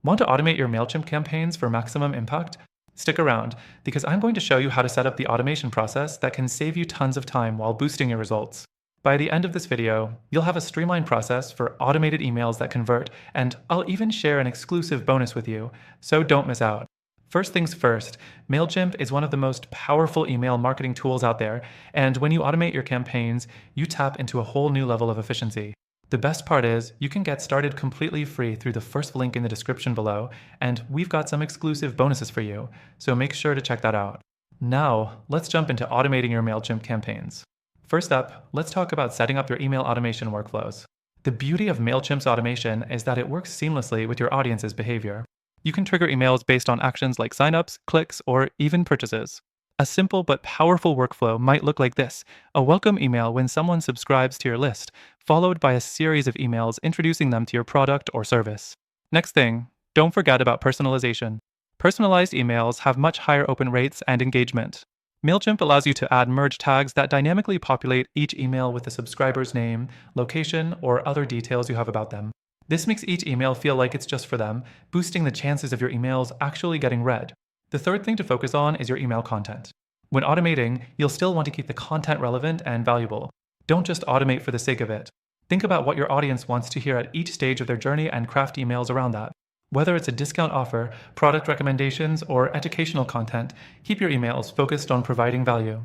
Want to automate your Mailchimp campaigns for maximum impact? Stick around, because I'm going to show you how to set up the automation process that can save you tons of time while boosting your results. By the end of this video, you'll have a streamlined process for automated emails that convert, and I'll even share an exclusive bonus with you, so don't miss out. First things first, Mailchimp is one of the most powerful email marketing tools out there, and when you automate your campaigns, you tap into a whole new level of efficiency. The best part is, you can get started completely free through the first link in the description below, and we've got some exclusive bonuses for you, so make sure to check that out. Now, let's jump into automating your Mailchimp campaigns. First up, let's talk about setting up your email automation workflows. The beauty of Mailchimp's automation is that it works seamlessly with your audience's behavior. You can trigger emails based on actions like signups, clicks, or even purchases. A simple but powerful workflow might look like this: a welcome email when someone subscribes to your list, followed by a series of emails introducing them to your product or service. Next thing, don't forget about personalization. Personalized emails have much higher open rates and engagement. Mailchimp allows you to add merge tags that dynamically populate each email with the subscriber's name, location, or other details you have about them. This makes each email feel like it's just for them, boosting the chances of your emails actually getting read. The third thing to focus on is your email content. When automating, you'll still want to keep the content relevant and valuable. Don't just automate for the sake of it. Think about what your audience wants to hear at each stage of their journey and craft emails around that. Whether it's a discount offer, product recommendations, or educational content, keep your emails focused on providing value.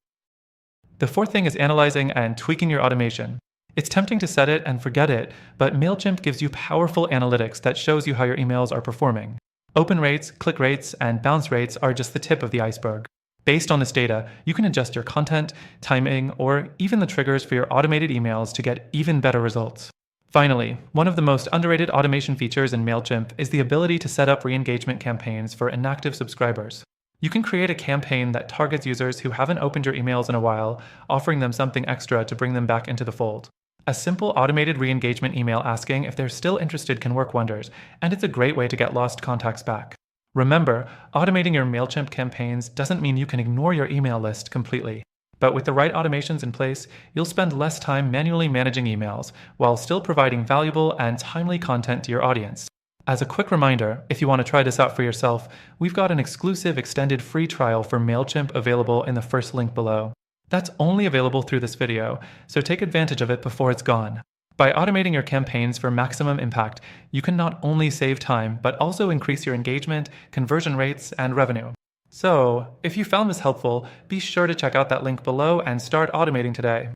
The fourth thing is analyzing and tweaking your automation. It's tempting to set it and forget it, but Mailchimp gives you powerful analytics that shows you how your emails are performing. Open rates, click rates, and bounce rates are just the tip of the iceberg. Based on this data, you can adjust your content, timing, or even the triggers for your automated emails to get even better results. Finally, one of the most underrated automation features in Mailchimp is the ability to set up re-engagement campaigns for inactive subscribers. You can create a campaign that targets users who haven't opened your emails in a while, offering them something extra to bring them back into the fold. A simple automated re-engagement email asking if they're still interested can work wonders, and it's a great way to get lost contacts back. Remember, automating your Mailchimp campaigns doesn't mean you can ignore your email list completely. But with the right automations in place, you'll spend less time manually managing emails, while still providing valuable and timely content to your audience. As a quick reminder, if you want to try this out for yourself, we've got an exclusive extended free trial for Mailchimp available in the first link below. That's only available through this video, so take advantage of it before it's gone. By automating your campaigns for maximum impact, you can not only save time, but also increase your engagement, conversion rates, and revenue. So, if you found this helpful, be sure to check out that link below and start automating today.